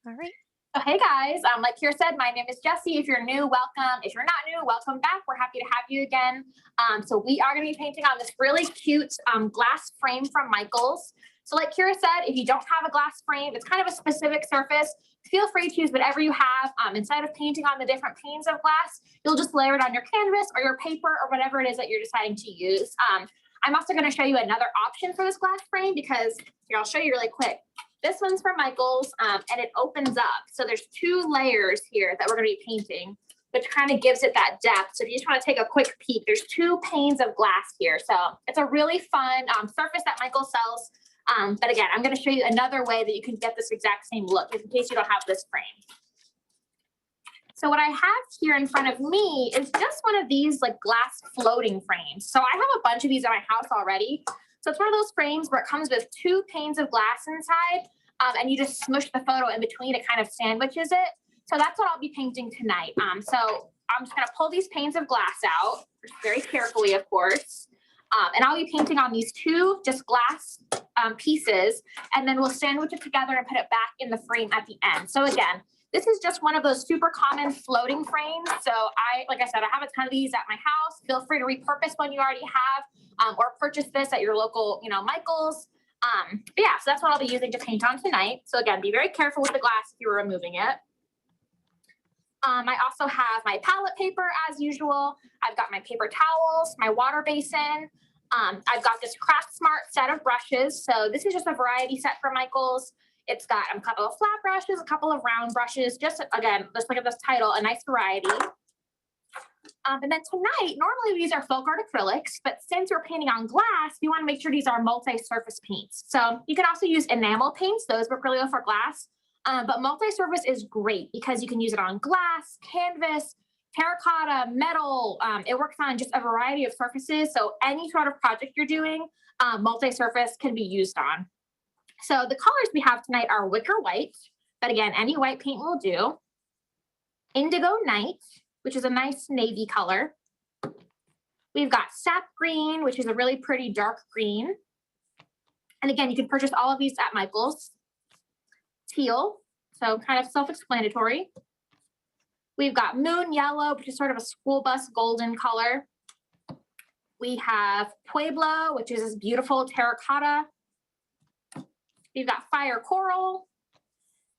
All right. So hey guys, like Kira said, my name is Jessie. If you're new, welcome. If you're not new, welcome back. We're happy to have you again. So we are going to be painting on this really cute glass frame from Michaels. So like Kira said, if you don't have a glass frame, it's kind of a specific surface. Feel free to use whatever you have. Instead of painting on the different panes of glass, you'll just layer it on your canvas or your paper or whatever it is that you're deciding to use. I'm also going to show you another option for this glass frame because here, I'll show you really quick. This one's from Michaels, and it opens up. So there's two layers here that we're going to be painting, which kind of gives it that depth. So if you just want to take a quick peek, there's two panes of glass here. So it's a really fun surface that Michaels sells. But again, I'm going to show you another way that you can get this exact same look, in case you don't have this frame. So what I have here in front of me is just one of these like glass floating frames. So I have a bunch of these at my house already. So it's one of those frames where it comes with two panes of glass inside, and you just smush the photo in between. It kind of sandwiches it. So that's what I'll be painting tonight. So I'm just going to pull these panes of glass out very carefully, of course. And I'll be painting on these two just glass pieces, and then we'll sandwich it together and put it back in the frame at the end. So again, this is just one of those super common floating frames. So like I said, I have a ton of these at my house. Feel free to repurpose one you already have, or purchase this at your local, Michaels. But yeah, so that's what I'll be using to paint on tonight. So again, be very careful with the glass if you're removing it. I also have my palette paper as usual. I've got my paper towels, my water basin. I've got this Craft Smart set of brushes. So this is just a variety set from Michaels. It's got a couple of flat brushes, a couple of round brushes, just again, let's look at this title, a nice variety. And then tonight, normally we use our FolkArt acrylics, but since we're painting on glass, we want to make sure these are multi-surface paints. So you can also use enamel paints, those work really well for glass, but multi-surface is great because you can use it on glass, canvas, terracotta, metal. It works on just a variety of surfaces. So any sort of project you're doing, multi-surface can be used on. So the colors we have tonight are Wicker White, but again, any white paint will do. Indigo Night, which is a nice navy color. We've got Sap Green, which is a really pretty dark green. And again, you can purchase all of these at Michaels. Teal, so kind of self-explanatory. We've got Moon Yellow, which is sort of a school bus golden color. We have Pueblo, which is this beautiful terracotta. We've got Fire Coral.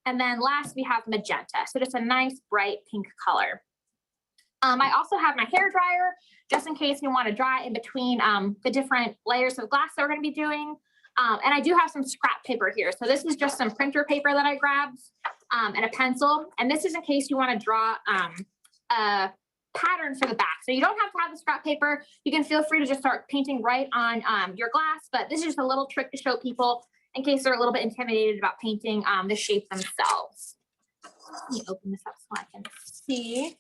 And then last, we have Magenta. So just a nice bright pink color. I also have my hair dryer, just in case you want to dry in between the different layers of glass that we're going to be doing. And I do have some scrap paper here. So this is just some printer paper that I grabbed and a pencil. And this is in case you want to draw a pattern for the back. So you don't have to have the scrap paper. You can feel free to just start painting right on your glass. But this is just a little trick to show people in case they're a little bit intimidated about painting the shape themselves. Let me open this up so I can see.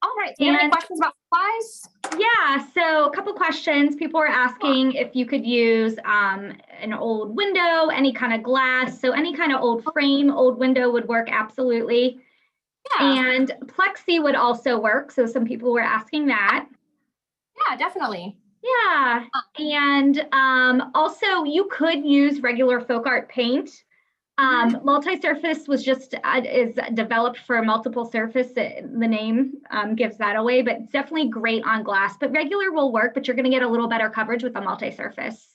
All right, so you have any questions about supplies? Yeah, so a couple questions. People were asking if you could use an old window, any kind of glass. So any kind of old frame, old window would work, absolutely. Yeah. And plexi would also work. So some people were asking that. Yeah, definitely. Yeah, and also you could use regular FolkArt paint. Multi-surface was just is developed for multiple surface. The name gives that away, but it's definitely great on glass. But regular will work, but you're going to get a little better coverage with a multi-surface.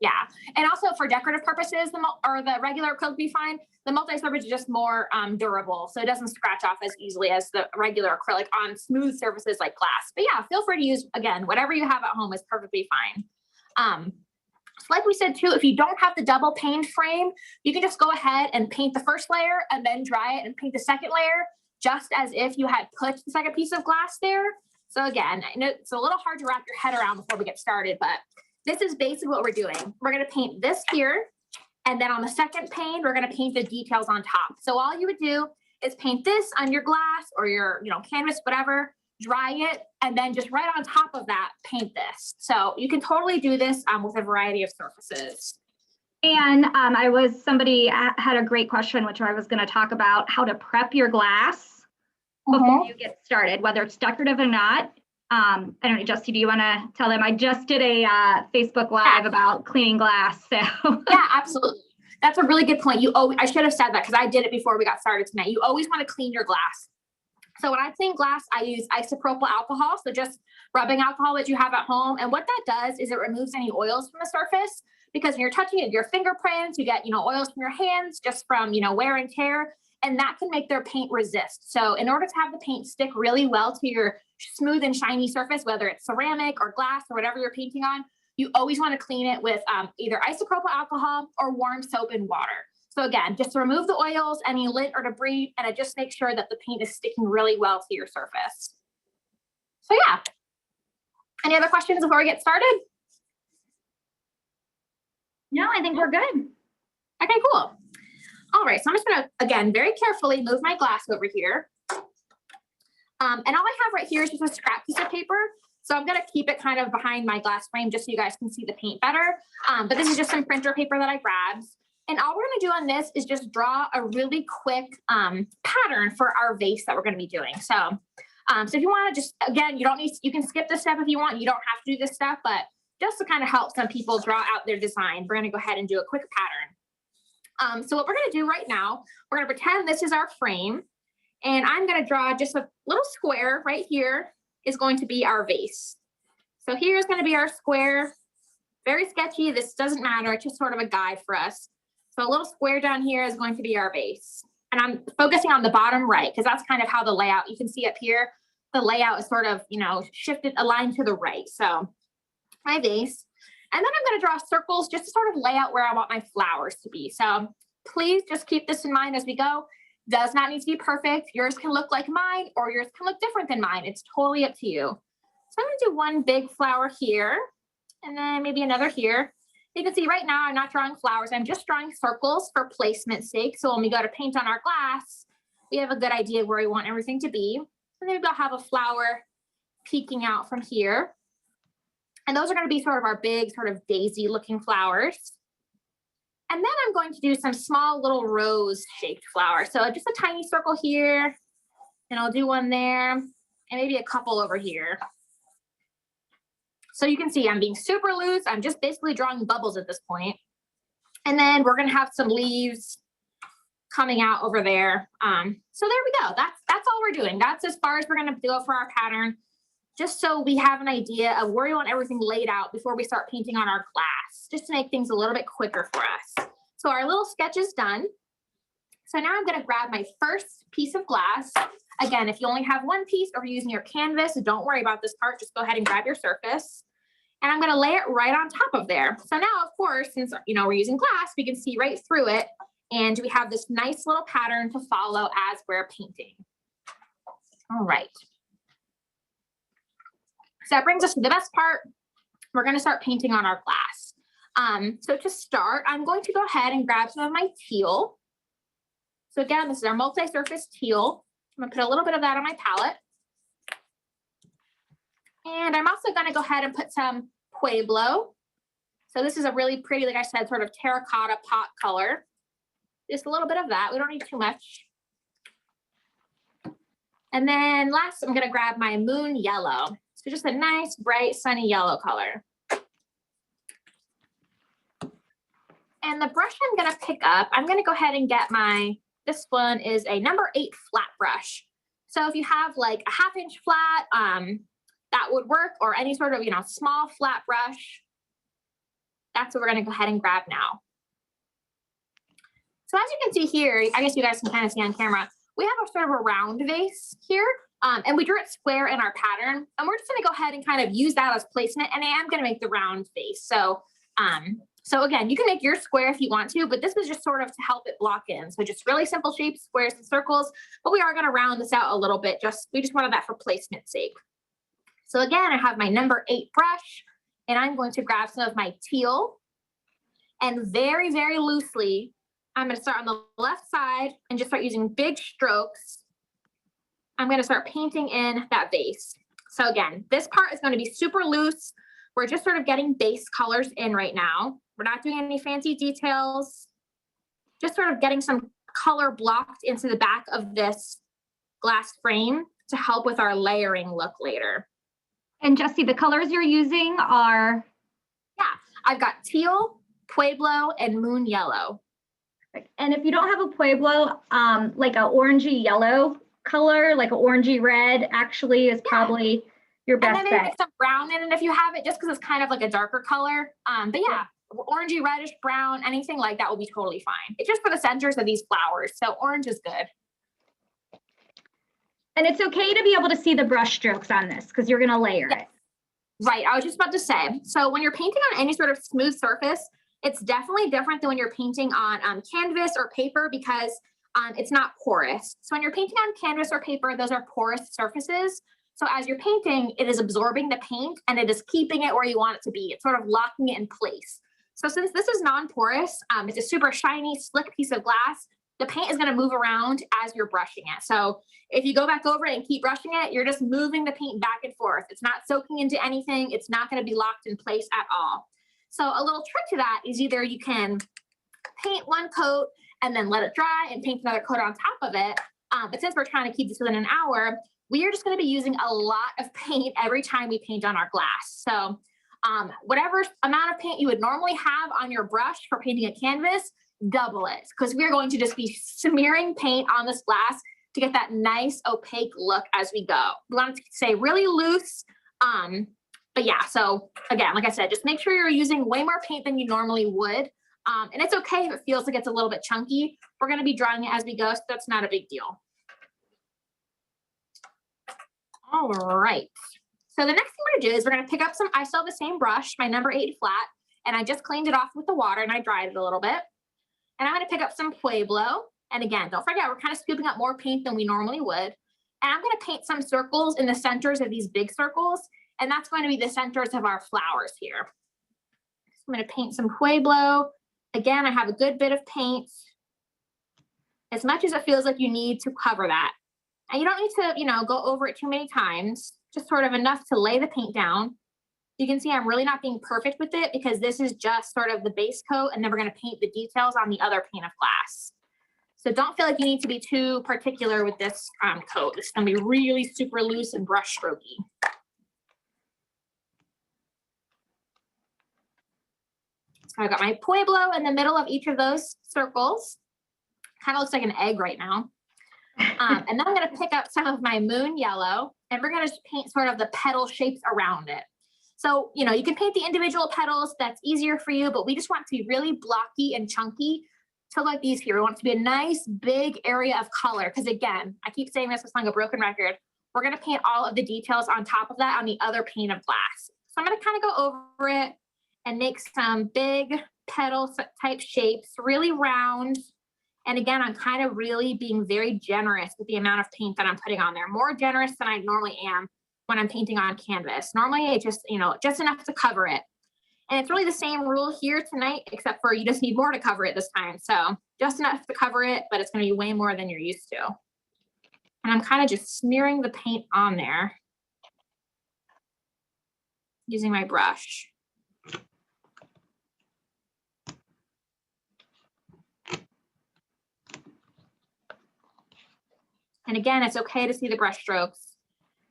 Yeah, and also for decorative purposes, the regular acrylic will be fine. The multi-surface is just more durable, so it doesn't scratch off as easily as the regular acrylic on smooth surfaces like glass. But yeah, feel free to use, again, whatever you have at home is perfectly fine. Like we said too, if you don't have the double paned frame, you can just go ahead and paint the first layer and then dry it and paint the second layer, just as if you had put the second piece of glass there. So again, I know it's a little hard to wrap your head around before we get started, but this is basically what we're doing. We're going to paint this here, and then on the second pane, we're going to paint the details on top. So all you would do is paint this on your glass or your canvas, whatever, dry it, and then just right on top of that, paint this. So you can totally do this with a variety of surfaces. And somebody had a great question, which I was going to talk about, how to prep your glass before you get started, whether it's decorative or not. I don't know, Jessie, do you want to tell them? I just did a Facebook Live about cleaning glass. So yeah, absolutely. That's a really good point. I should have said that because I did it before we got started tonight. You always want to clean your glass. So when I clean glass, I use isopropyl alcohol. So just rubbing alcohol that you have at home. And what that does is it removes any oils from the surface, because when you're touching it, your fingerprints, you get, oils from your hands just from, wear and tear, and that can make their paint resist. So in order to have the paint stick really well to your smooth and shiny surface, whether it's ceramic or glass or whatever you're painting on, you always want to clean it with either isopropyl alcohol or warm soap and water. So again, just to remove the oils, any lint or debris, and it just makes sure that the paint is sticking really well to your surface. So yeah. Any other questions before we get started? No, I think we're good. Okay, cool. All right, so I'm just gonna, again, very carefully move my glass over here. And all I have right here is just a scrap piece of paper. So I'm gonna keep it kind of behind my glass frame just so you guys can see the paint better. But this is just some printer paper that I grabbed. And all we're gonna do on this is just draw a really quick pattern for our vase that we're gonna be doing. So if you wanna just, again, you can skip this step if you want. You don't have to do this step, but just to kind of help some people draw out their design, we're gonna go ahead and do a quick pattern. So what we're gonna do right now, we're gonna pretend this is our frame, and I'm gonna draw just a little square right here is going to be our vase. So here's gonna be our square. Very sketchy, this doesn't matter, it's just sort of a guide for us. So a little square down here is going to be our vase. And I'm focusing on the bottom right, because that's kind of how the layout, you can see up here, the layout is sort of, shifted, aligned to the right. So my vase. And then I'm going to draw circles just to sort of lay out where I want my flowers to be. So please just keep this in mind as we go. Does not need to be perfect. Yours can look like mine, or yours can look different than mine. It's totally up to you. So I'm going to do one big flower here, and then maybe another here. You can see right now I'm not drawing flowers. I'm just drawing circles for placement's sake. So when we go to paint on our glass, we have a good idea where we want everything to be. So maybe I'll have a flower peeking out from here. And those are going to be sort of our big sort of daisy looking flowers. And then I'm going to do some small little rose shaped flowers. So just a tiny circle here, and I'll do one there, and maybe a couple over here. So you can see I'm being super loose. I'm just basically drawing bubbles at this point. And then we're going to have some leaves coming out over there. So there we go. That's all we're doing. That's as far as we're going to go for our pattern, just so we have an idea of where we want everything laid out before we start painting on our glass, just to make things a little bit quicker for us. So our little sketch is done. So now I'm going to grab my first piece of glass. Again, if you only have one piece or you're using your canvas, don't worry about this part. Just go ahead and grab your surface. And I'm going to lay it right on top of there. So now, of course, since we're using glass, we can see right through it. And we have this nice little pattern to follow as we're painting. All right. So that brings us to the best part. We're going to start painting on our glass. So to start, I'm going to go ahead and grab some of my teal. So again, this is our multi-surface teal. I'm going to put a little bit of that on my palette. And I'm also going to go ahead and put some Pueblo. So this is a really pretty, like I said, sort of terracotta pot color. Just a little bit of that. We don't need too much. And then last, I'm going to grab my moon yellow. So just a nice, bright, sunny yellow color. And the brush I'm going to pick up, I'm going to go ahead and get this one is a number 8 flat brush. So if you have like a 1/2 inch flat, that would work, or any sort of, small flat brush. That's what we're going to go ahead and grab now. So as you can see here, I guess you guys can kind of see on camera, we have a sort of a round vase here, and we drew it square in our pattern, and we're just going to go ahead and kind of use that as placement, and I am going to make the round vase. So, so again, you can make your square if you want to, but this was just sort of to help it block in. So just really simple shapes, squares and circles, but we are going to round this out a little bit. We just wanted that for placement's sake. So again, I have my number 8 brush, and I'm going to grab some of my teal, and very, very loosely, I'm going to start on the left side and just start using big strokes. I'm going to start painting in that vase. So again, this part is going to be super loose. We're just sort of getting base colors in right now. We're not doing any fancy details, just sort of getting some color blocked into the back of this glass frame to help with our layering look later. And Jessie, the colors you're using are? Yeah, I've got teal, Pueblo, and moon yellow. And if you don't have a Pueblo, like a orangey yellow color, like an orangey red actually is probably your And best then maybe bet. mix some brown in it if you have it, just because it's kind of like a darker color. But yeah, orangey, reddish, brown, anything like that will be totally fine. It's just for the centers of these flowers. So orange is good. And it's okay to be able to see the brush strokes on this because you're going to layer it. Right. I was just about to say, so when you're painting on any sort of smooth surface, it's definitely different than when you're painting on canvas or paper because it's not porous. So when you're painting on canvas or paper, those are porous surfaces. So as you're painting, it is absorbing the paint and it is keeping it where you want it to be. It's sort of locking it in place. So since this is non-porous, it's a super shiny, slick piece of glass, the paint is going to move around as you're brushing it. So if you go back over it and keep brushing it, you're just moving the paint back and forth. It's not soaking into anything. It's not going to be locked in place at all. So a little trick to that is either you can paint one coat and then let it dry and paint another coat on top of it. But since we're trying to keep this within an hour, we are just going to be using a lot of paint every time we paint on our glass. So whatever amount of paint you would normally have on your brush for painting a canvas, double it, because we're going to just be smearing paint on this glass to get that nice opaque look as we go. We want it to stay really loose. But yeah, so again, like I said, just make sure you're using way more paint than you normally would. And it's okay if it feels like it's a little bit chunky. We're going to be drawing it as we go, so that's not a big deal. All right. So the next thing we're going to do is we're going to pick up some, I still have the same brush, my number 8 flat, and I just cleaned it off with the water and I dried it a little bit. And I'm going to pick up some Pueblo. And again, don't forget, we're kind of scooping up more paint than we normally would. And I'm going to paint some circles in the centers of these big circles. And that's going to be the centers of our flowers here. So I'm going to paint some Pueblo. Again, I have a good bit of paint, as much as it feels like you need to cover that. And you don't need to, go over it too many times, just sort of enough to lay the paint down. You can see I'm really not being perfect with it because this is just sort of the base coat, and then we're going to paint the details on the other pane of glass. So don't feel like you need to be too particular with this coat. It's going to be really super loose and brush strokey. So I got my Pueblo in the middle of each of those circles. Kind of looks like an egg right now. And then I'm going to pick up some of my moon yellow, and we're going to paint sort of the petal shapes around it. So, you can paint the individual petals. That's easier for you, but we just want it to be really blocky and chunky. So like these here, we want it to be a nice big area of color. Because again, I keep saying this, it's like a broken record. We're going to paint all of the details on top of that on the other pane of glass. So I'm going to kind of go over it and make some big petal type shapes, really round. And again, I'm kind of really being very generous with the amount of paint that I'm putting on there, more generous than I normally am when I'm painting on canvas. Normally it just, just enough to cover it. And it's really the same rule here tonight, except for you just need more to cover it this time. So just enough to cover it, but it's going to be way more than you're used to. And I'm kind of just smearing the paint on there using my brush. And again, it's okay to see the brush strokes.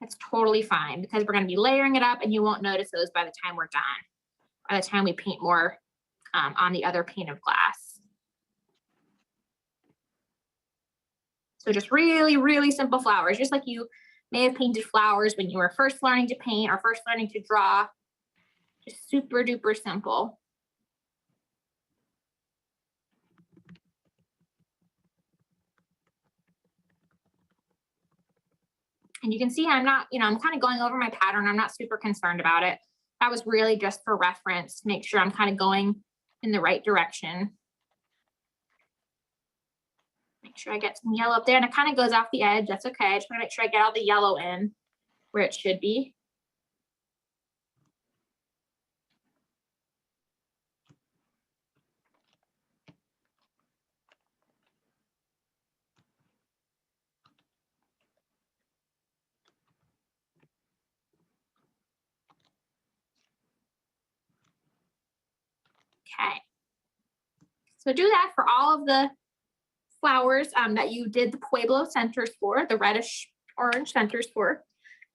It's totally fine because we're going to be layering it up and you won't notice those by the time we're done. By the time we paint more on the other pane of glass. So just really, really simple flowers, just like you may have painted flowers when you were first learning to paint or first learning to draw. Just super duper simple. And you can see I'm not, I'm kind of going over my pattern. I'm not super concerned about it. That was really just for reference to make sure I'm kind of going in the right direction. Make sure I get some yellow up there, and it kind of goes off the edge. That's okay. I just want to make sure I get all the yellow in where it should be. Okay. So do that for all of the flowers that you did the Pueblo centers for, the reddish orange centers for.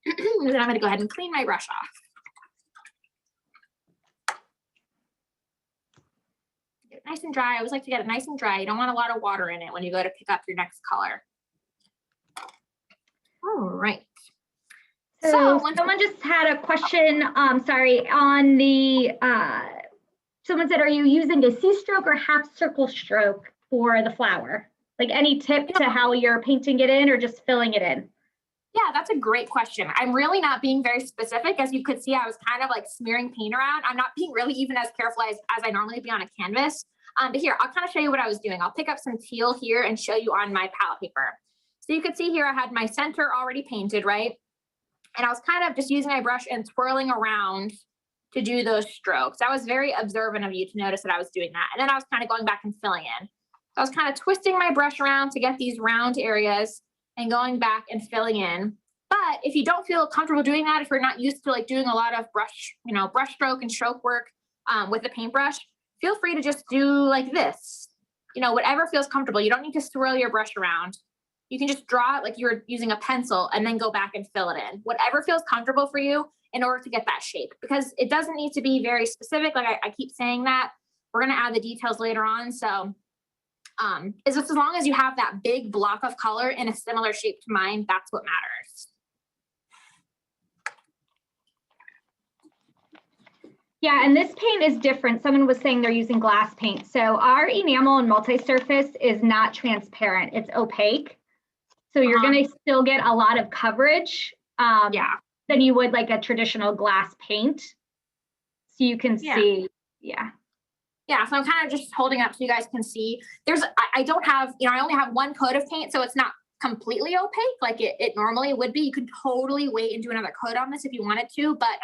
And then I'm going to go ahead and clean my brush off. nice and dry. I always like to get it nice and dry. You don't want a lot of water in it when you go to pick up your next color. All right. So someone just had a question, sorry, on the, someone said, are you using a C-stroke or half circle stroke for the flower? Like any tip to how you're painting it in or just filling it in? Yeah, that's a great question. I'm really not being very specific. As you could see, I was kind of like smearing paint around. I'm not being really even as careful as I normally be on a canvas. But here, I'll kind of show you what I was doing. I'll pick up some teal here and show you on my palette paper. So you could see here, I had my center already painted, right? And I was kind of just using my brush and twirling around to do those strokes. I was very observant of you to notice that I was doing that. And then I was kind of going back and filling in. So I was kind of twisting my brush around to get these round areas and going back and filling in. But if you don't feel comfortable doing that, if you're not used to like doing a lot of brush, brush stroke and stroke work with a paintbrush, feel free to just do like this, whatever feels comfortable. You don't need to swirl your brush around. You can just draw it like you're using a pencil and then go back and fill it in. Whatever feels comfortable for you in order to get that shape, because it doesn't need to be very specific. Like I keep saying that. We're going to add the details later on. So is as long as you have that big block of color in a similar shape to mine, that's what matters. Yeah, and this paint is different. Someone was saying they're using glass paint. So our enamel and multi-surface is not transparent. It's opaque. So you're going to still get a lot of coverage than you would like a traditional glass paint. So you can see, Yeah, so I'm kind of just holding up so you guys can see. I don't have, I only have one coat of paint, so it's not completely opaque like it normally would be. You could totally wait and do another coat on this if you wanted to. But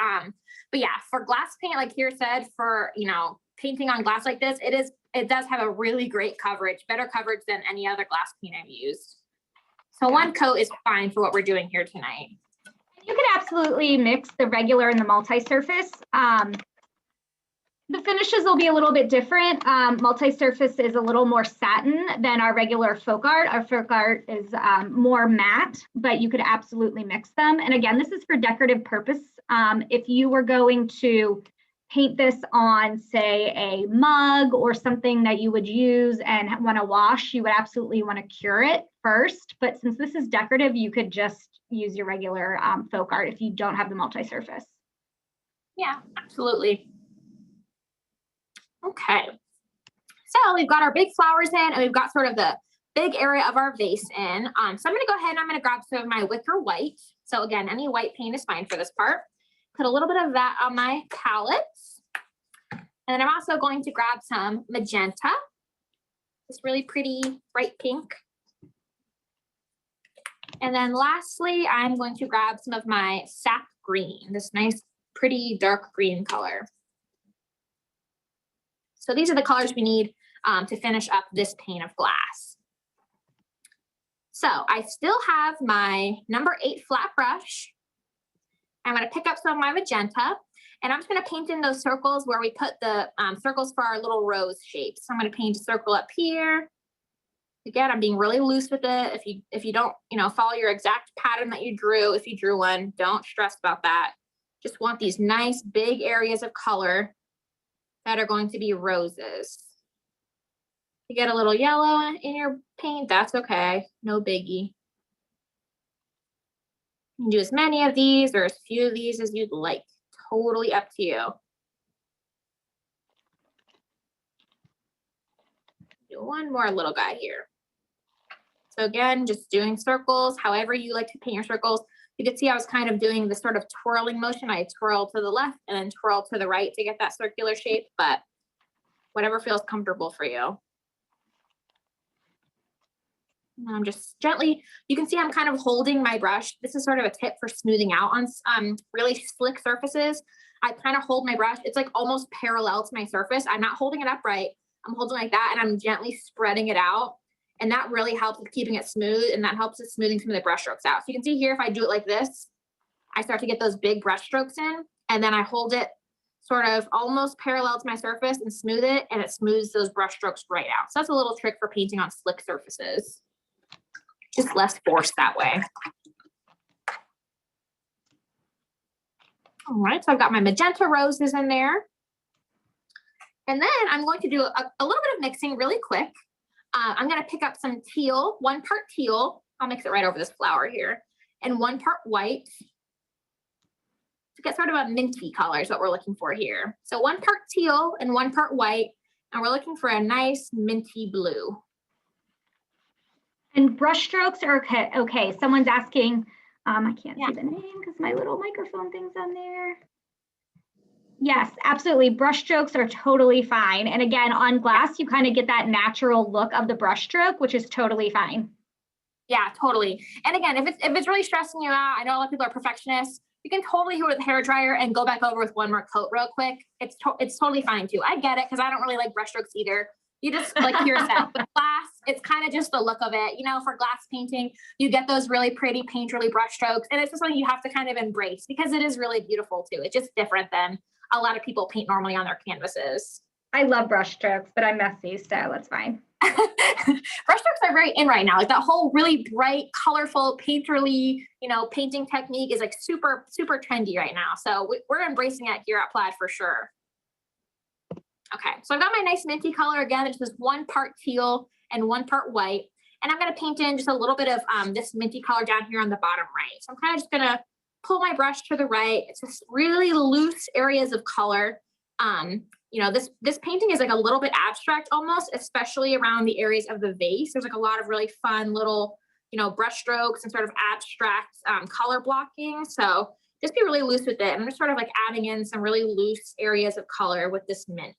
yeah, for glass paint, like here said, for, painting on glass like this, it does have a really great coverage, better coverage than any other glass paint I've used. So one coat is fine for what we're doing here tonight. You could absolutely mix the regular and the multi-surface. The finishes will be a little bit different. Multi-surface is a little more satin than our regular FolkArt. Our FolkArt is more matte, but you could absolutely mix them. And again, this is for decorative purpose. If you were going to paint this on, say, a mug or something that you would use and want to wash, you would absolutely want to cure it first. But since this is decorative, you could just use your regular FolkArt if you don't have the multi-surface. Yeah, absolutely. Okay, so we've got our big flowers in and we've got sort of the big area of our vase in. So I'm going to go ahead and I'm going to grab some of my Wicker white. So again, any white paint is fine for this part. Put a little bit of that on my palette. And then I'm also going to grab some Magenta, this really pretty bright pink. And then lastly, I'm going to grab some of my Sap Green, this nice, pretty dark green color. So these are the colors we need to finish up this pane of glass. So I still have my number 8 flat brush. I'm going to pick up some of my magenta, and I'm just going to paint in those circles where we put the circles for our little rose shapes. So I'm going to paint a circle up here. Again, I'm being really loose with it. If you don't, follow your exact pattern that you drew, if you drew one, don't stress about that. Just want these nice big areas of color that are going to be roses. You get a little yellow in your paint, that's okay, no biggie. You can do as many of these or as few of these as you'd like, totally up to you. Do one more little guy here. So again, just doing circles, however you like to paint your circles. You can see I was kind of doing this sort of twirling motion. I twirl to the left and then twirl to the right to get that circular shape, but whatever feels comfortable for you. And I'm just gently, you can see I'm kind of holding my brush. This is sort of a tip for smoothing out on really slick surfaces. I kind of hold my brush. It's like almost parallel to my surface. I'm not holding it upright. I'm holding like that and I'm gently spreading it out. And that really helps with keeping it smooth, and that helps with smoothing some of the brush strokes out. So you can see here, if I do it like this, I start to get those big brush strokes in, and then I hold it sort of almost parallel to my surface and smooth it, and it smooths those brush strokes right out. So that's a little trick for painting on slick surfaces. Just less force that way. All right, so I've got my magenta roses in there. And then I'm going to do a little bit of mixing really quick. I'm going to pick up some teal, 1 part teal. I'll mix it right over this flower here. And 1 part white to get sort of a minty color is what we're looking for here. So 1 part teal and 1 part white. And we're looking for a nice minty blue. And brush strokes are okay. Okay, someone's asking, I can't see the name because my little microphone thing's on there. Yes, absolutely. Brush strokes are totally fine. And again, on glass, you kind of get that natural look of the brush stroke, which is totally fine. Yeah, totally. And again, if it's really stressing you out, I know a lot of people are perfectionists. You can totally do it with a hair dryer and go back over with 1 more coat real quick. It's totally fine too. I get it because I don't really like brush strokes either. You just, like Kira said, with glass, it's kind of just the look of it. You know, for glass painting, you get those really pretty painterly brush strokes, and it's just something you have to kind of embrace because it is really beautiful too. It's just different than a lot of people paint normally on their canvases. I love brush strokes, but I'm messy, so that's fine. Brush strokes are very in right now. Like that whole really bright, colorful, painterly, you know, painting technique is like super, super trendy right now. So we're embracing it here at Plaid for sure. Okay, so I've got my nice minty color again. It's just 1 part teal and 1 part white. And I'm going to paint in just a little bit of this minty color down here on the bottom right. So I'm kind of just going to pull my brush to the right. It's just really loose areas of color. You know, this painting is like a little bit abstract almost, especially around the areas of the vase. There's like a lot of really fun little, you know, brush strokes and sort of abstract color blocking. So just be really loose with it. I'm just sort of like adding in some really loose areas of color with this mint.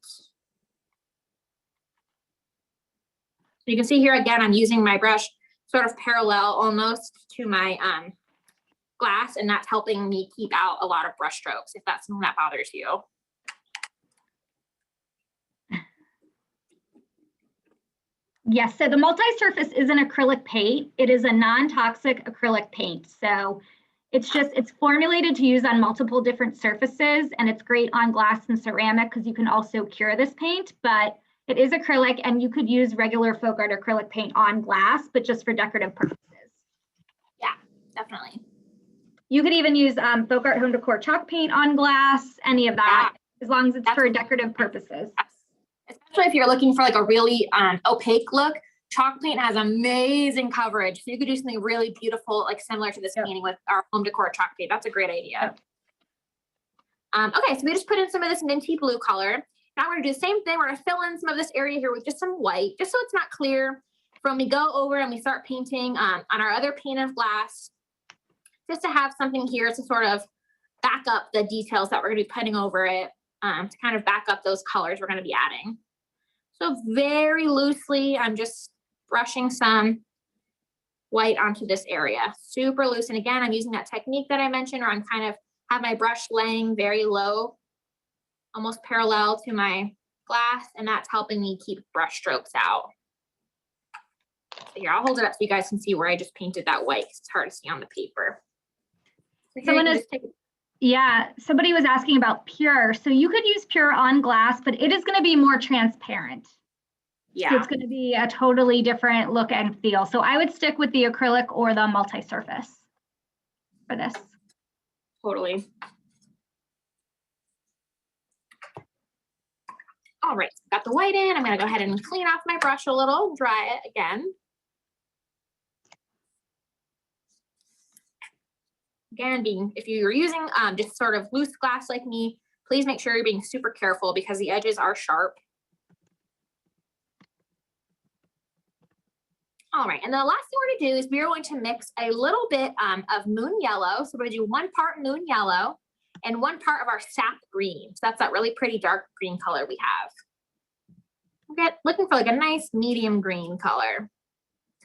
So you can see here again, I'm using my brush sort of parallel almost to my glass, and that's helping me keep out a lot of brush strokes if that's something that bothers you. Yes, so the multi-surface is an acrylic paint. It is a non-toxic acrylic paint. So it's formulated to use on multiple different surfaces, and it's great on glass and ceramic because you can also cure this paint, but it is acrylic, and you could use regular FolkArt acrylic paint on glass, but just for decorative purposes. Yeah, definitely. You could even use FolkArt home decor chalk paint on glass, any of that, as long as it's for decorative purposes. Especially if you're looking for like a really opaque look, chalk paint has amazing coverage. So you could do something really beautiful, like similar to this painting with our home decor chalk paint. That's a great idea. Okay, so we just put in some of this minty blue color. Now we're gonna do the same thing. We're gonna fill in some of this area here with just some white, just so it's not clear. From we go over and we start painting on our other pane of glass, just to have something here to sort of back up the details that we're gonna be putting over it, to kind of back up those colors we're gonna be adding. So very loosely, I'm just brushing some white onto this area, super loose. And again, I'm using that technique that I mentioned, where I'm kind of have my brush laying very low, almost parallel to my glass, and that's helping me keep brush strokes out. So here, I'll hold it up so you guys can see where I just painted that white, because it's hard to see on the paper. So yeah, somebody was asking about pure. So you could use pure on glass, but it is going to be more transparent. Yeah. So it's going to be a totally different look and feel. So I would stick with the acrylic or the multi-surface for this. Totally. All right, got the white in. I'm going to go ahead and clean off my brush a little, dry it again. Again, if you're using just sort of loose glass like me, please make sure you're being super careful because the edges are sharp. All right, and the last thing we're gonna do is we're going to mix a little bit of moon yellow. So we're gonna do 1 part moon yellow and 1 part of our sap green. So that's that really pretty dark green color we have. Okay, looking for like a nice medium green color.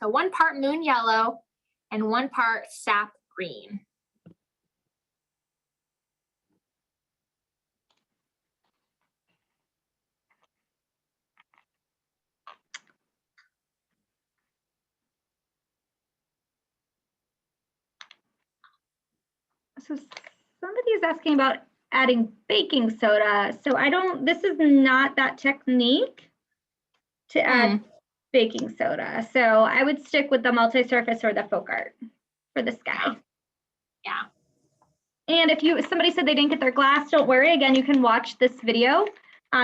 So 1 part moon yellow and 1 part sap green. So somebody is asking about adding baking soda. So this is not that technique to add baking soda. So I would stick with the multi-surface or the FolkArt for this guy. Yeah. And if somebody said they didn't get their glass, don't worry. Again, you can watch this video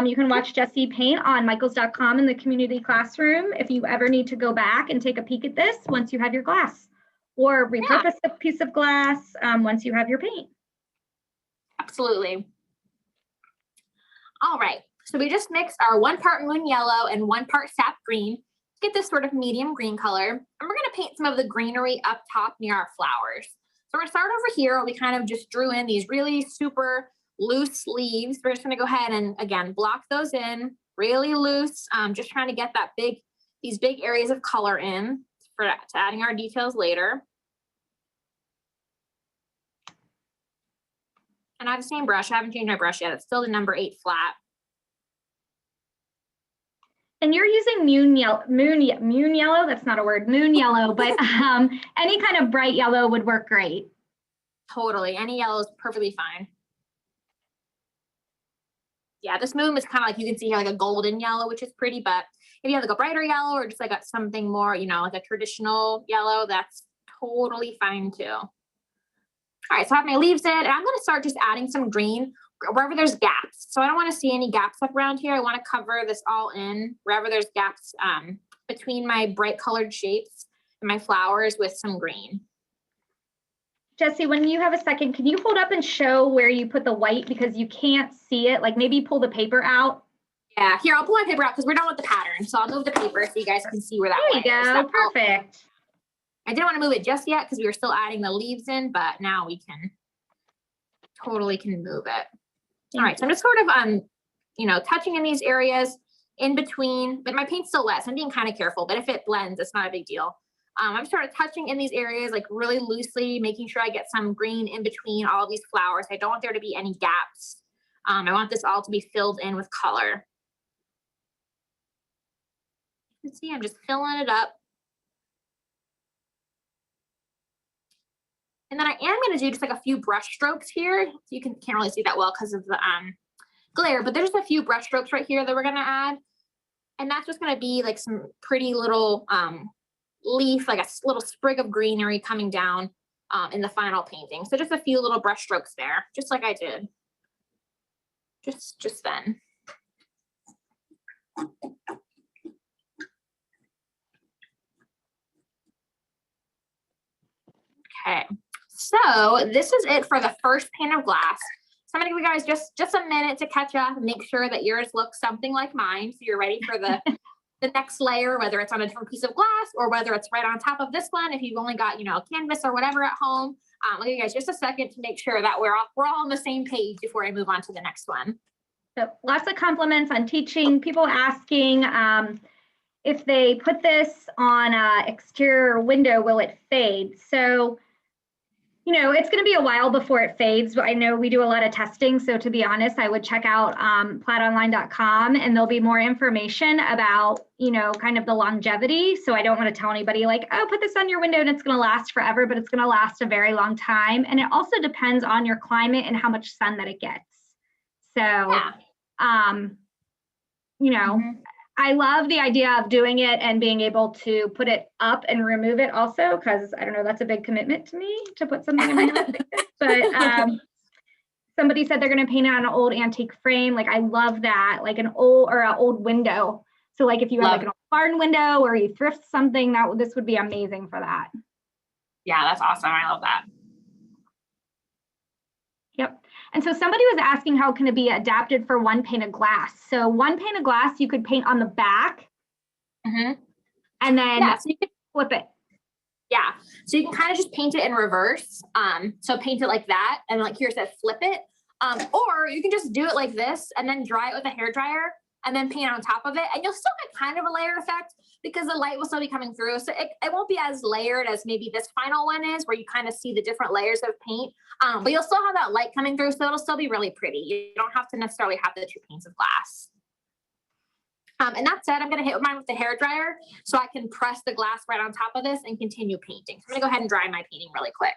You can watch Jessie paint on michaels.com in the community classroom if you ever need to go back and take a peek at this once you have your glass, or repurpose a piece of glass once you have your paint. Absolutely. All right, so we just mixed our 1 part moon yellow and 1 part sap green to get this sort of medium green color. And we're gonna paint some of the greenery up top near our flowers. So we're gonna start over here. We kind of just drew in these really super loose leaves. We're just gonna go ahead and again, block those in really loose. Just trying to get these big areas of color in to adding our details later. And I have the same brush. I haven't changed my brush yet. It's still the number 8 flat. And you're using moon yellow, that's not a word, moon yellow, but any kind of bright yellow would work great. Totally, any yellow is perfectly fine. Yeah, this moon is kind of like, you can see here like a golden yellow, which is pretty, but if you have like a brighter yellow or just like something more, you know, like a traditional yellow, that's totally fine too. All right, so I have my leaves in, and I'm going to start just adding some green wherever there's gaps. So I don't want to see any gaps up around here. I want to cover this all in wherever there's gaps between my bright colored shapes and my flowers with some green. Jessie, when you have a second, can you hold up and show where you put the white, because you can't see it? Like maybe pull the paper out. Yeah, here, I'll pull my paper out because we're done with the pattern. So I'll move the paper so you guys can see where that There you go, perfect. I didn't want to move it just yet because we were still adding the leaves in, but now we totally can move it. All right, so I'm just sort of, you know, touching in these areas in between, but my paint's still wet, so I'm being kind of careful, but if it blends, it's not a big deal. I'm sort of touching in these areas like really loosely, making sure I get some green in between all of these flowers. I don't want there to be any gaps. I want this all to be filled in with color. You can see I'm just filling it up. And then I am going to do just like a few brush strokes here. So you can't really see that well because of the glare, but there's a few brush strokes right here that we're going to add. And that's just going to be like some pretty little leaf, like a little sprig of greenery coming down in the final painting. So just a few little brush strokes there, just like I did just then. Okay. So this is it for the first pane of glass. So I'm gonna give you guys just a minute to catch up and make sure that yours looks something like mine. So you're ready for the next layer, whether it's on a different piece of glass or whether it's right on top of this one. If you've only got, you know, a canvas or whatever at home, I'll give you guys just a second to make sure that we're all on the same page before I move on to the next one. So lots of compliments on teaching. People asking if they put this on an exterior window, will it fade? So, you know, it's going to be a while before it fades, but I know we do a lot of testing. So to be honest, I would check out plaidonline.com and there'll be more information about, you know, kind of the longevity. So I don't want to tell anybody like, oh, put this on your window and it's going to last forever, but it's going to last a very long time. And it also depends on your climate and how much sun that it gets. So, yeah. You know, I love the idea of doing it and being able to put it up and remove it also, because I don't know, that's a big commitment to me to put something in my house. But somebody said they're going to paint it on an old antique frame. Like I love that, like an old window. So like if you have like an old barn window or you thrift something, this would be amazing for that. Yeah, that's awesome. I love that. Yep. And so somebody was asking how can it be adapted for one pane of glass. So one pane of glass you could paint on the back, and then so you can flip it. Yeah, so you can kind of just paint it in reverse. So paint it like that, and like here it says flip it. Or you can just do it like this and then dry it with a hairdryer and then paint on top of it, and you'll still get kind of a layered effect because the light will still be coming through. So it won't be as layered as maybe this final one is, where you kind of see the different layers of paint. But you'll still have that light coming through, so it'll still be really pretty. You don't have to necessarily have the 2 panes of glass. And that said, I'm going to hit mine with the hairdryer so I can press the glass right on top of this and continue painting. So I'm going to go ahead and dry my painting really quick.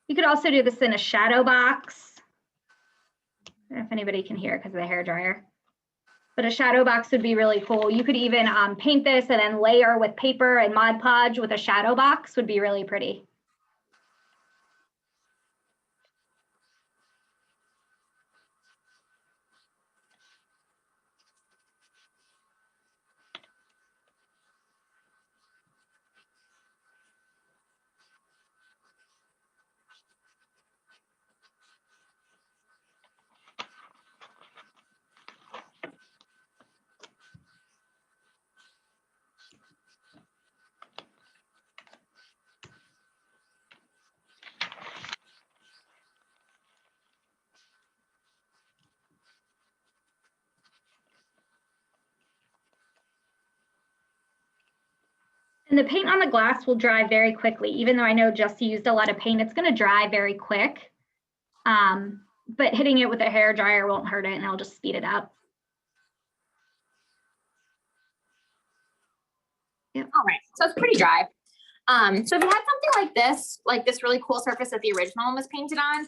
You could also do this in a shadow box. I don't know if anybody can hear because of the hairdryer. But a shadow box would be really cool. You could even paint this and then layer with paper and Mod Podge with a shadow box would be really pretty. And the paint on the glass will dry very quickly. Even though I know Jesse used a lot of paint, it's going to dry very quick. But hitting it with a hair dryer won't hurt it, and it'll just speed it up. Yep. All right, so it's pretty dry. So if you had something like this really cool surface that the original one was painted on,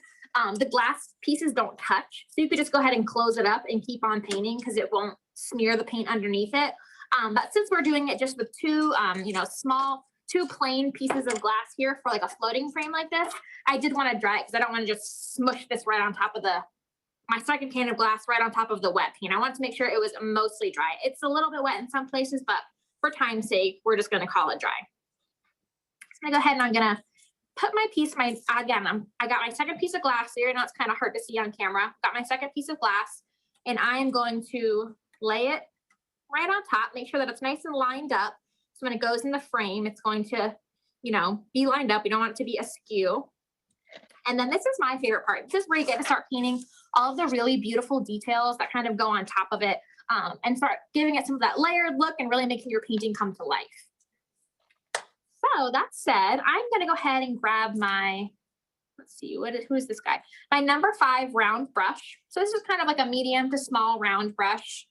the glass pieces don't touch. So you could just go ahead and close it up and keep on painting because it won't smear the paint underneath it. But since we're doing it just with two, two plain pieces of glass here for like a floating frame like this, I did want to dry it because I don't want to just smush this right on top of my second pane of glass right on top of the wet paint. I wanted to make sure it was mostly dry. It's a little bit wet in some places, but for time's sake, we're just going to call it dry. I'm gonna go ahead and I'm gonna put my piece, I got my second piece of glass here. I know it's kind of hard to see on camera. Got my second piece of glass, and I am going to lay it right on top, make sure that it's nice and lined up. So when it goes in the frame, it's going to, be lined up. You don't want it to be askew. And then this is my favorite part. This is where you get to start painting all of the really beautiful details that kind of go on top of it, and start giving it some of that layered look and really making your painting come to life. So that said, I'm going to go ahead and grab my, let's see, who is this guy? My number 5 round brush. So this is kind of like a medium to small round brush.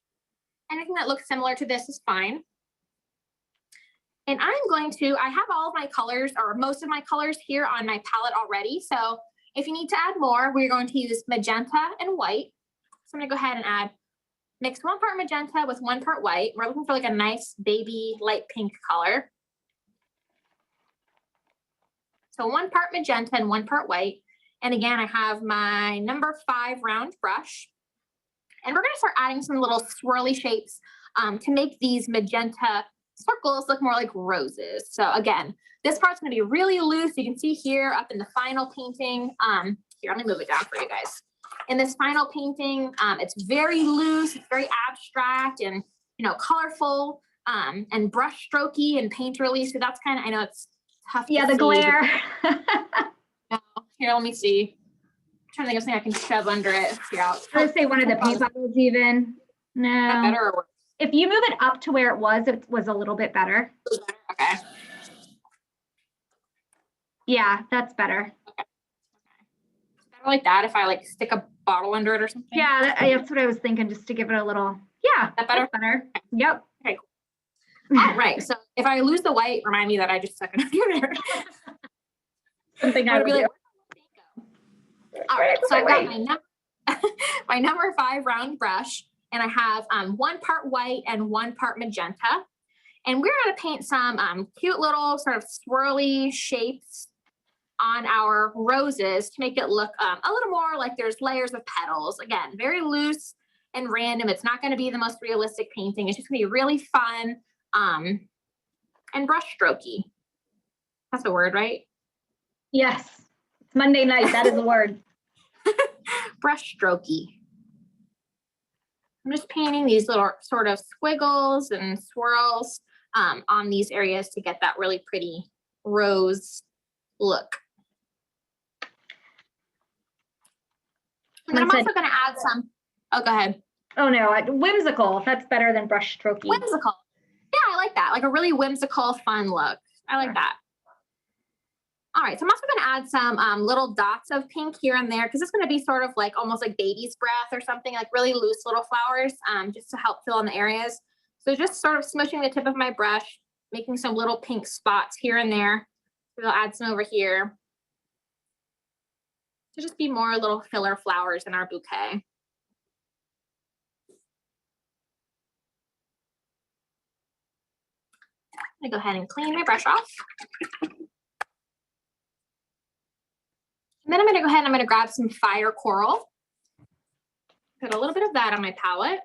Anything that looks similar to this is fine. And I have all of my colors, or most of my colors here on my palette already. So if you need to add more, we're going to use magenta and white. So I'm going to go ahead and mix 1 part magenta with 1 part white. We're looking for like a nice baby light pink color. So 1 part magenta and 1 part white. And again, I have my number 5 round brush. And we're going to start adding some little swirly shapes to make these magenta circles look more like roses. So again, this part's going to be really loose. You can see here up in the final painting. Here, let me move it down for you guys. In this final painting, it's very loose, it's very abstract and, colorful and brush strokey and painterly. So that's kind of, I know it's tough. Yeah, the glare. No, here, let me see. I'm trying to think of something I can shove under it. Here, I would say one of the paint bottles even. No. Is that better or worse? If you move it up to where it was a little bit better. Okay. Yeah, that's better. Okay. Better like that if I stick a bottle under it or something? Yeah, that's what I was thinking, just to give it a little, yeah. That better? That's better. Yep. Okay, cool. All right, so if I lose the white, remind me that I just stuck it under there. Something I would do. All right, so I've got my number 5 round brush, and I have 1 part white and 1 part magenta. And we're going to paint some cute little sort of swirly shapes on our roses to make it look a little more like there's layers of petals. Again, very loose and random. It's not going to be the most realistic painting. It's just going to be really fun and brush strokey. That's a word, right? Yes. It's Monday night. That is a word. Brush strokey. I'm just painting these little sort of squiggles and swirls on these areas to get that really pretty rose look. And then I'm also going to add some, oh, go ahead. Oh no, whimsical. That's better than brush strokey. Whimsical. Yeah, I like that. Like a really whimsical, fun look. I like that. All right, so I'm also going to add some little dots of pink here and there because it's going to be sort of like almost like baby's breath or something, like really loose little flowers just to help fill in the areas. So just sort of smushing the tip of my brush, making some little pink spots here and there. We'll add some over here to just be more little filler flowers in our bouquet. I'm going to go ahead and clean my brush off. And then I'm going to go ahead and I'm going to grab some fire coral. Put a little bit of that on my palette.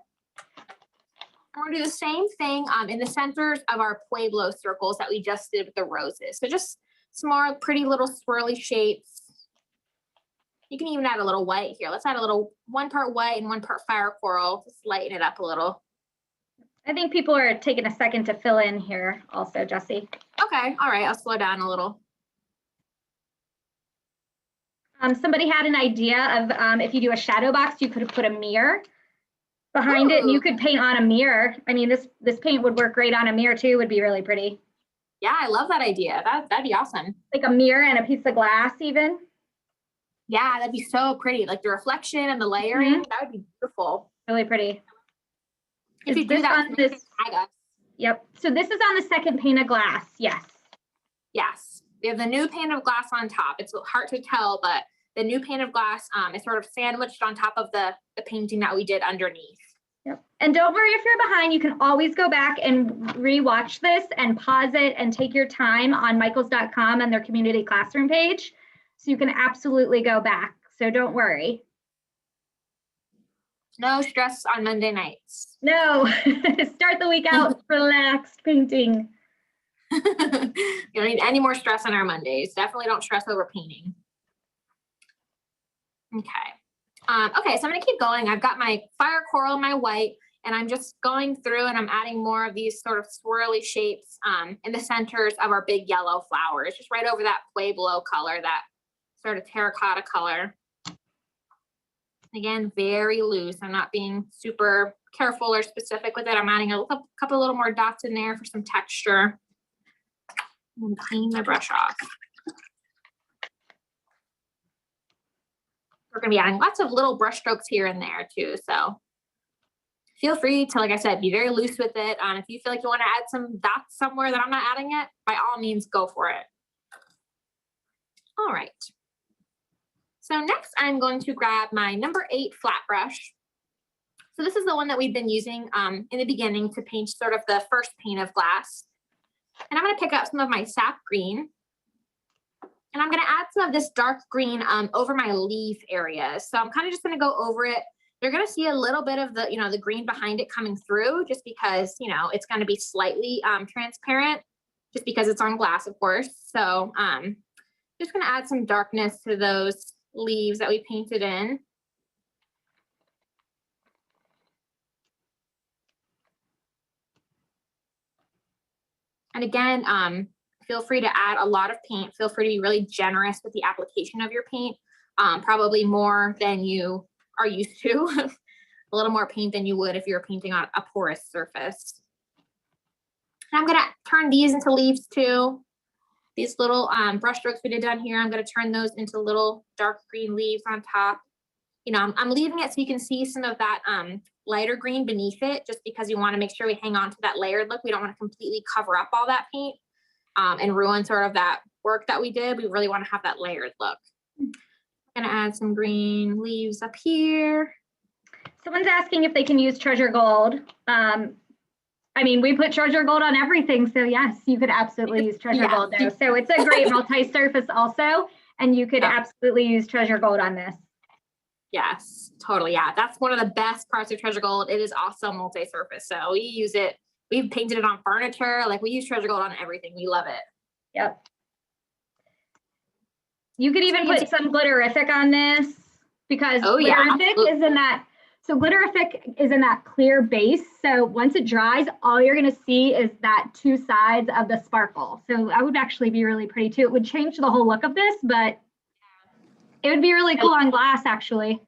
I'm going to do the same thing in the centers of our Pueblo circles that we just did with the roses. So just some more pretty little swirly shapes. You can even add a little white here. Let's add a little 1 part white and 1 part fire coral. Just lighten it up a little. I think people are taking a second to fill in here also, Jessie. Okay. All right. I'll slow down a little. Somebody had an idea of if you do a shadow box, you could put a mirror behind it and you could paint on a mirror. I mean, this paint would work great on a mirror too, would be really pretty. Yeah, I love that idea. That'd be awesome. Like a mirror and a piece of glass even. Yeah, that'd be so pretty. Like the reflection and the layering, that would be beautiful. Really pretty. If you do that, tag us. Yep. So this is on the second pane of glass. Yes. Yes. We have the new pane of glass on top. It's hard to tell, but the new pane of glass is sort of sandwiched on top of the painting that we did underneath. Yep. And don't worry if you're behind, you can always go back and re-watch this and pause it and take your time on michaels.com and their community classroom page. So you can absolutely go back. So don't worry. No stress on Monday nights. No, start the week out relaxed painting. You don't need any more stress on our Mondays. Definitely don't stress over painting. Okay. Okay, so I'm gonna keep going. I've got my fire coral and my white, and I'm just going through and I'm adding more of these sort of swirly shapes in the centers of our big yellow flowers, just right over that Pueblo color, that sort of terracotta color. Again, very loose. I'm not being super careful or specific with it. I'm adding a couple little more dots in there for some texture. And clean my brush off. We're going to be adding lots of little brush strokes here and there too. So feel free to, like I said, be very loose with it. If you feel like you want to add some dots somewhere that I'm not adding it, by all means, go for it. All right. So next I'm going to grab my number 8 flat brush. So this is the one that we've been using in the beginning to paint sort of the first pane of glass. And I'm going to pick up some of my sap green. And I'm going to add some of this dark green over my leaf areas. So I'm kind of just going to go over it. You're going to see a little bit of the, the green behind it coming through just because, it's going to be slightly transparent just because it's on glass, of course. So just going to add some darkness to those leaves that we painted in. And again, feel free to add a lot of paint. Feel free to be really generous with the application of your paint, probably more than you are used to, a little more paint than you would if you're painting on a porous surface. And I'm going to turn these into leaves too. These little brush strokes we did down here, I'm going to turn those into little dark green leaves on top. I'm leaving it so you can see some of that lighter green beneath it, just because you want to make sure we hang on to that layered look. We don't want to completely cover up all that paint and ruin sort of that work that we did. We really want to have that layered look. I'm going to add some green leaves up here. Someone's asking if they can use treasure gold. I mean, we put treasure gold on everything. So yes, you could absolutely use treasure gold though. So it's a great multi-surface also. And you could absolutely use treasure gold on this. Yes, totally. Yeah, that's one of the best parts of treasure gold. It is also multi-surface. So we use it. We've painted it on furniture. Like we use treasure gold on everything. We love it. Yep. You could even put some glitterific on this because glitterific is in that. So glitterific is in that clear base. So once it dries, all you're going to see is that 2 sides of the sparkle. So that would actually be really pretty too. It would change the whole look of this, but it would be really cool on glass actually.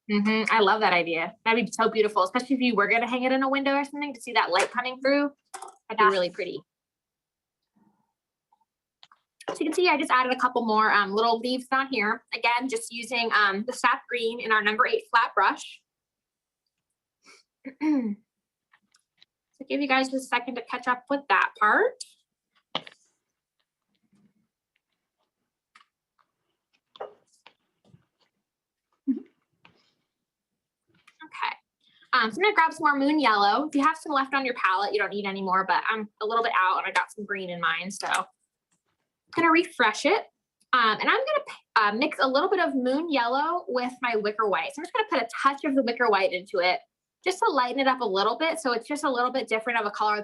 I love that idea. That'd be so beautiful, especially if you were going to hang it in a window or something to see that light coming through. That'd be really pretty. So you can see I just added a couple more little leaves down here. Again, just using the sap green in our number 8 flat brush. So give you guys just a second to catch up with that part. Okay. So I'm gonna grab some more moon yellow. If you have some left on your palette, you don't need any more, but I'm a little bit out and I got some green in mine. So I'm gonna refresh it. And I'm gonna mix a little bit of moon yellow with my wicker white. So I'm just gonna put a touch of the wicker white into it just to lighten it up a little bit. So it's just a little bit different of a color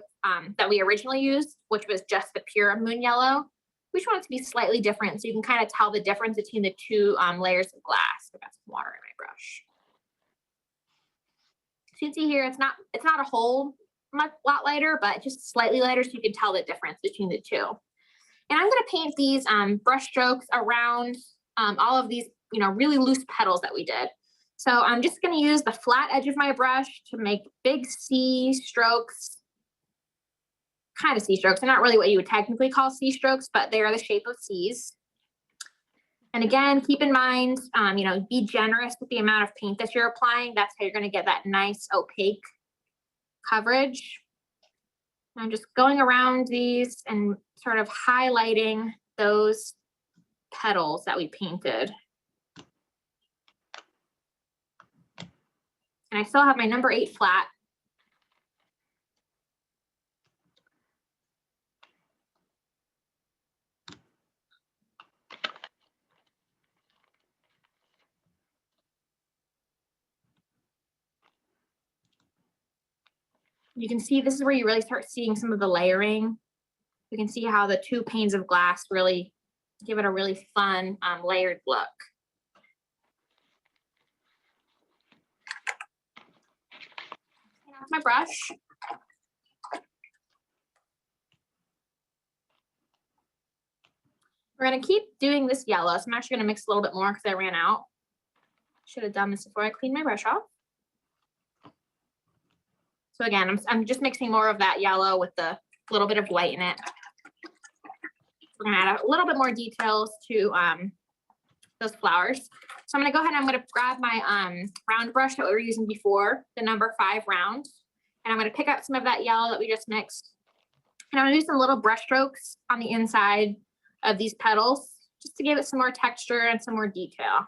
that we originally used, which was just the pure moon yellow. We just want it to be slightly different so you can kind of tell the difference between the 2 layers of glass. I've got some water in my brush. So you can see here, it's not a whole lot lighter, but just slightly lighter so you can tell the difference between the 2. And I'm gonna paint these brush strokes around all of these, really loose petals that we did. So I'm just going to use the flat edge of my brush to make big C strokes, kind of C strokes. They're not really what you would technically call C strokes, but they are the shape of C's. And again, keep in mind, you know, be generous with the amount of paint that you're applying. That's how you're going to get that nice opaque coverage. I'm just going around these and sort of highlighting those petals that we painted. And I still have my number 8 flat. You can see this is where you really start seeing some of the layering. You can see how the 2 panes of glass really give it a really fun layered look. Off my brush. We're going to keep doing this yellow. So I'm actually going to mix a little bit more because I ran out. Should have done this before I cleaned my brush off. So again, I'm just mixing more of that yellow with the little bit of white in it. We're going to add a little bit more details to those flowers. So I'm going to go ahead and I'm going to grab my round brush that we were using before, the number 5 round. And I'm going to pick up some of that yellow that we just mixed. And I'm going to do some little brush strokes on the inside of these petals just to give it some more texture and some more detail.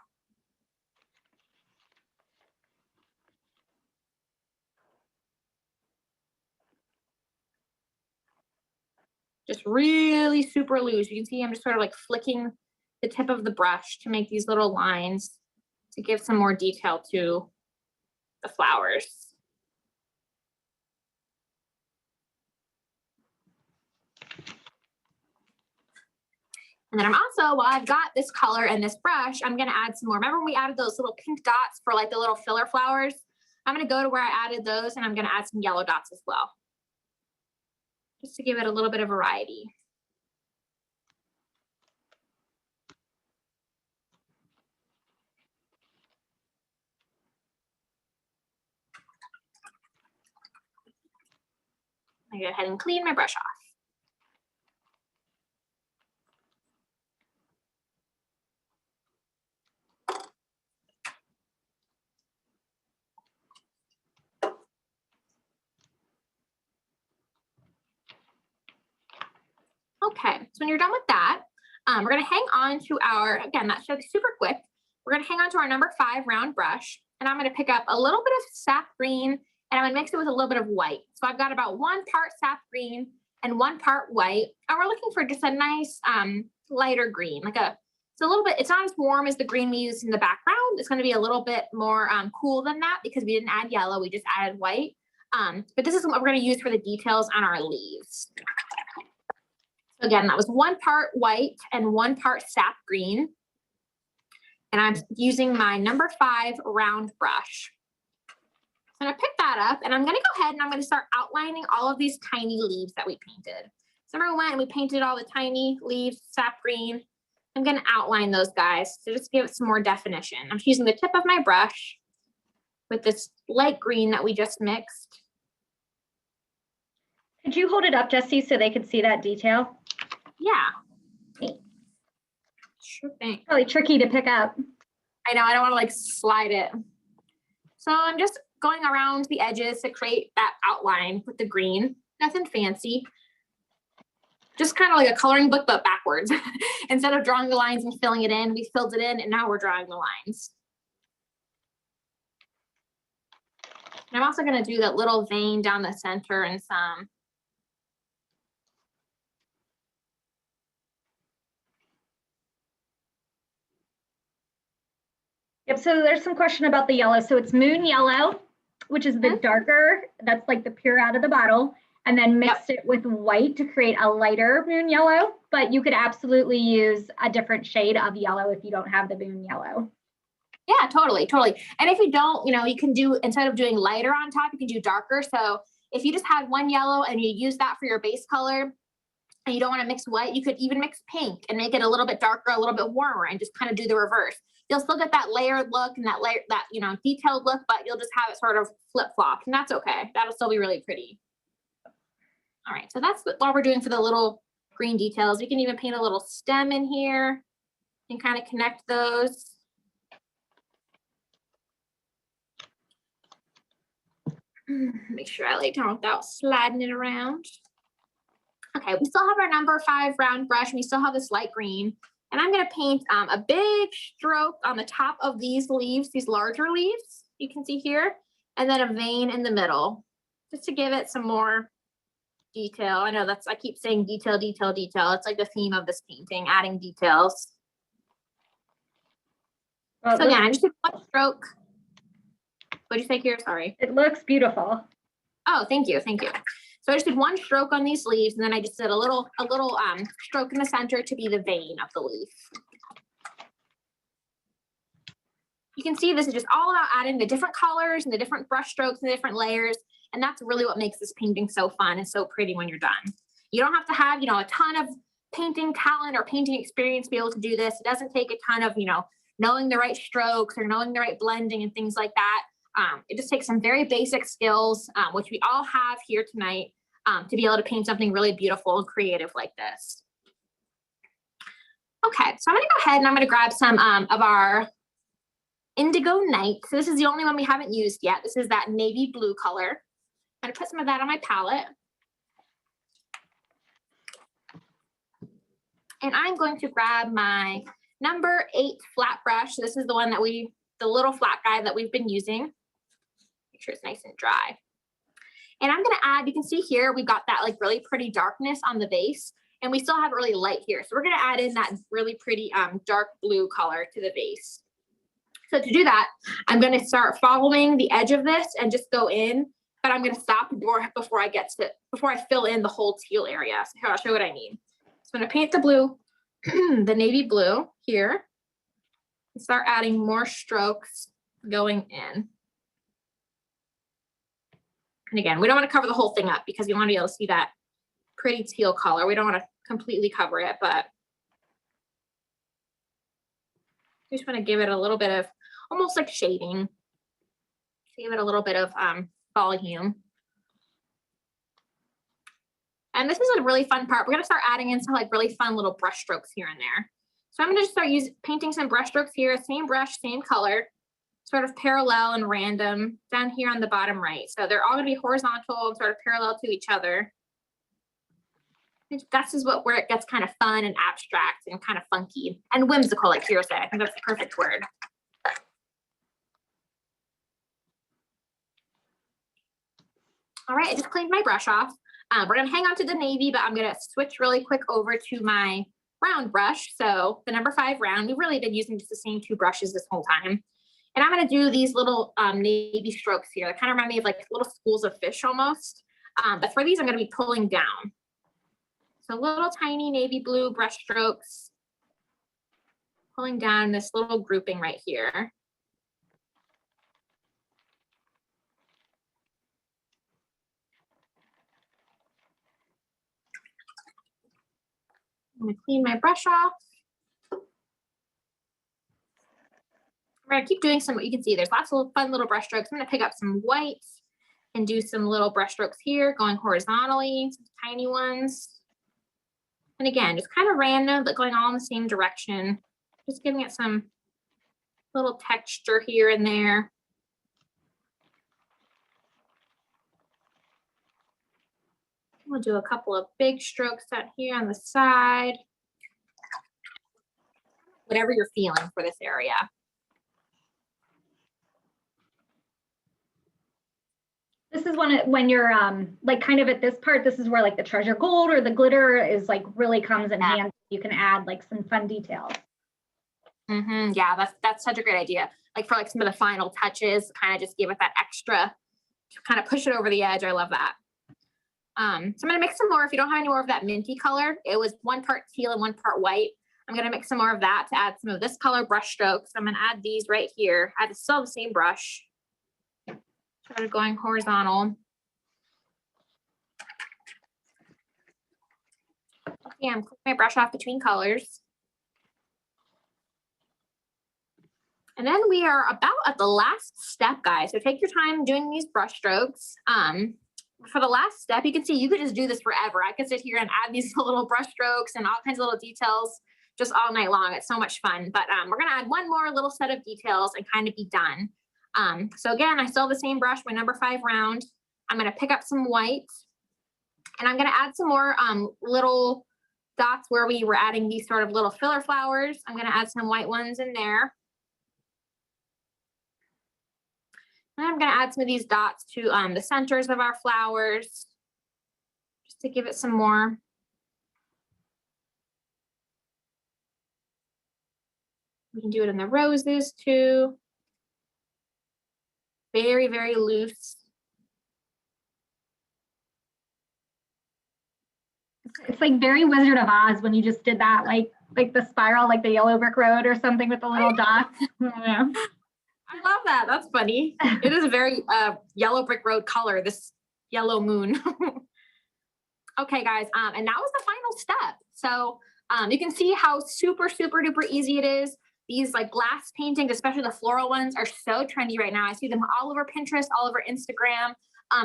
Just really super loose. You can see I'm just sort of like flicking the tip of the brush to make these little lines to give some more detail to the flowers. And then I'm also, while I've got this color and this brush, I'm going to add some more. Remember when we added those little pink dots for like the little filler flowers? I'm going to go to where I added those and I'm going to add some yellow dots as well, just to give it a little bit of variety. I go ahead and clean my brush off. Okay, so when you're done with that, we're going to hang on to our, again, that should be super quick. We're going to hang on to our number 5 round brush, and I'm going to pick up a little bit of sap green, and I'm going to mix it with a little bit of white. So I've got about 1 part sap green and 1 part white, and we're looking for just a nice lighter green, like it's a little bit, it's not as warm as the green we used in the background. It's going to be a little bit more cool than that because we didn't add yellow, we just added white. But this is what we're going to use for the details on our leaves. Again, that was 1 part white and 1 part sap green. And I'm using my number 5 round brush. I'm going to pick that up and I'm going to go ahead and I'm going to start outlining all of these tiny leaves that we painted. So remember we went and we painted all the tiny leaves, sap green. I'm going to outline those guys to just give it some more definition. I'm using the tip of my brush with this light green that we just mixed. Could you hold it up, Jessie, so they could see that detail? Yeah. Sure thing. Probably tricky to pick up. I know, I don't want to like slide it. So I'm just going around the edges to create that outline with the green. Nothing fancy. Just kind of like a coloring book, but backwards. Instead of drawing the lines and filling it in, we filled it in and now we're drawing the lines. And I'm also going to do that little vein down the center and some. Yep, so there's some question about the yellow. So it's moon yellow, which is the darker, that's like the pure out of the bottle, and then mixed it with white to create a lighter moon yellow. But you could absolutely use a different shade of yellow if you don't have the moon yellow. Yeah, totally, totally. And if you don't, you know, you can do, instead of doing lighter on top, you can do darker. So if you just had 1 yellow and you use that for your base color, and you don't want to mix white, you could even mix pink and make it a little bit darker, a little bit warmer, and just kind of do the reverse. You'll still get that layered look and that you know, detailed look, but you'll just have it sort of flip-flop, and that's okay. That'll still be really pretty. All right, so that's what we're doing for the little green details. We can even paint a little stem in here and kind of connect those. Make sure I lay down without sliding it around. Okay, we still have our number 5 round brush. And we still have this light green. And I'm gonna paint a big stroke on the top of these leaves, these larger leaves you can see here, and then a vein in the middle, just to give it some more detail. I know I keep saying detail, detail, detail. It's like the theme of this painting, adding details. Well, So again, I just did one stroke. What'd you say here? Sorry. it looks beautiful. Oh, thank you, thank you. So I just did one stroke on these leaves, and then I just did a little stroke in the center to be the vein of the leaf. You can see this is just all about adding the different colors and the different brush strokes and the different layers, and that's really what makes this painting so fun and so pretty when you're done. You don't have to have, a ton of painting talent or painting experience to be able to do this. It doesn't take a ton of, knowing the right strokes or knowing the right blending and things like that. It just takes some very basic skills, which we all have here tonight, to be able to paint something really beautiful and creative like this. Okay, so I'm gonna go ahead and I'm gonna grab some of our Indigo Night. So this is the only one we haven't used yet. This is that navy blue color. I'm gonna put some of that on my palette. And I'm going to grab my number 8 flat brush. So this is the one that the little flat guy that we've been using. Make sure it's nice and dry. And I'm gonna add, you can see here, we've got that like really pretty darkness on the base, and we still have it really light here. So we're gonna add in that really pretty dark blue color to the base. So to do that, I'm gonna start following the edge of this and just go in, but I'm gonna stop before I fill in the whole teal area. So here, I'll show you what I mean. So I'm gonna paint the blue, the navy blue here, and start adding more strokes going in. And again, we don't want to cover the whole thing up because we want to be able to see that pretty teal color. We don't want to completely cover it, but we just want to give it a little bit of almost like shading. Give it a little bit of volume. And this is a really fun part. We're going to start adding in some like really fun little brush strokes here and there. So I'm going to start painting some brush strokes here, same brush, same color, sort of parallel and random down here on the bottom right. So they're all going to be horizontal and sort of parallel to each other. That's just where it gets kind of fun and abstract and kind of funky and whimsical, like Kira said. I think that's the perfect word. All right, I just cleaned my brush off. We're going to hang on to the navy, but I'm going to switch really quick over to my round brush. So the number 5 round, we've really been using just the same 2 brushes this whole time. And I'm going to do these little navy strokes here. They kind of remind me of like little schools of fish almost. But for these, I'm going to be pulling down. So little tiny navy blue brush strokes, pulling down this little grouping right here. I'm going to clean my brush off. We're going to keep doing some, you can see there's lots of fun little brush strokes. I'm going to pick up some whites and do some little brush strokes here, going horizontally, some tiny ones. And again, just kind of random, but going all in the same direction. Just giving it some little texture here and there. We'll do a couple of big strokes out here on the side. Whatever you're feeling for this area. This is when you're like kind of at this part, this is where like the treasure gold or the glitter is like really comes in handy. You can add like some fun details. Yeah, that's such a great idea. Like for like some of the final touches, kind of just give it that extra, kind of push it over the edge. I love that. So I'm gonna mix some more. If you don't have any more of that minty color, it was 1 part teal and 1 part white. I'm gonna mix some more of that to add some of this color brush strokes. I'm gonna add these right here. I still have the same brush. Started going horizontal. Okay, I'm cleaning my brush off between colors. And then we are about at the last step, guys. So take your time doing these brush strokes. We're for the last step, you can see you could just do this forever. I could sit here and add these little brush strokes and all kinds of little details just all night long. It's so much fun. But we're gonna add one more little set of details and kind of be done. So again, I still have the same brush, my number 5 round. I'm gonna pick up some white and I'm gonna add some more little dots where we were adding these sort of little filler flowers. I'm gonna add some white ones in there. And I'm gonna add some of these dots to the centers of our flowers, just to give it some more. We can do it in the roses too. Very, very loose. It's like very Wizard of Oz when you just did that, like the spiral, like the yellow brick road or something with the little dots. Yeah. I love that. That's funny. It is a very yellow brick road color, this yellow moon. Okay, guys, and that was the final step. So you can see how super, super duper easy it is. These like glass paintings, especially the floral ones, are so trendy right now. I see them all over Pinterest, all over Instagram.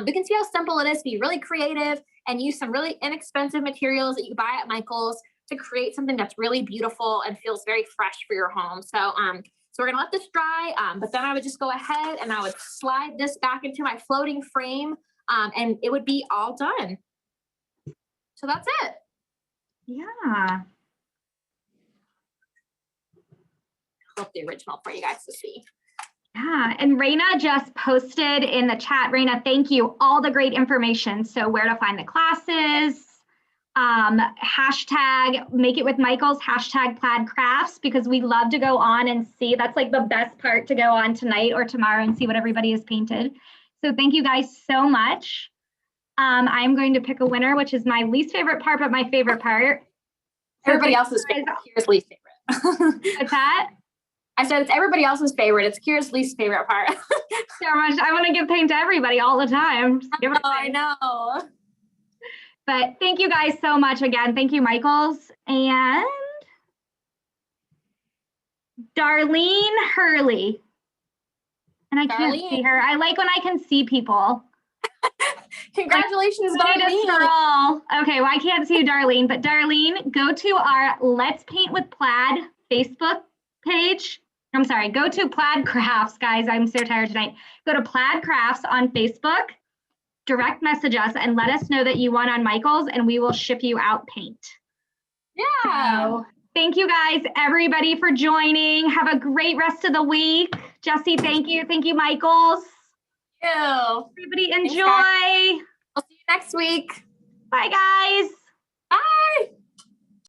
You can see how simple it is to be really creative and use some really inexpensive materials that you buy at Michael's to create something that's really beautiful and feels very fresh for your home. So, so we're gonna let this dry, but then I would just go ahead and I would slide this back into my floating frame, and it would be all done. So that's it. Yeah. Flip the original for you guys to see. Yeah, and Raina just posted in the chat. Raina, thank you. All the great information. So where to find the classes, hashtag make it with Michael's, hashtag plaid crafts, because we love to go on and see. That's like the best part, to go on tonight or tomorrow and see what everybody has painted. So thank you guys so much. I'm going to pick a winner, which is my least favorite part, but my favorite part. Everybody else's favorite. Here's least favorite. What's that? I said it's everybody else's favorite. It's Kira's least favorite part. So much. I want to give paint to everybody all the time. I know. But thank you guys so much again. Thank you, Michaels. And Darlene Hurley. And I can't see her. I like when I can see people. Congratulations, Darlene. Okay, well, I can't see you, Darlene, but Darlene, go to our Let's Paint with Plaid Facebook page. I'm sorry, go to Plaid Crafts, guys. I'm so tired tonight. Go to Plaid Crafts on Facebook, direct message us, and let us know that you won on Michael's, and we will ship you out paint. Yeah. So, thank you guys, everybody, for joining. Have a great rest of the week. Jesse, thank you. Thank you, Michaels. Thank you. Everybody enjoy. Thanks, I'll see you next week. Bye, guys.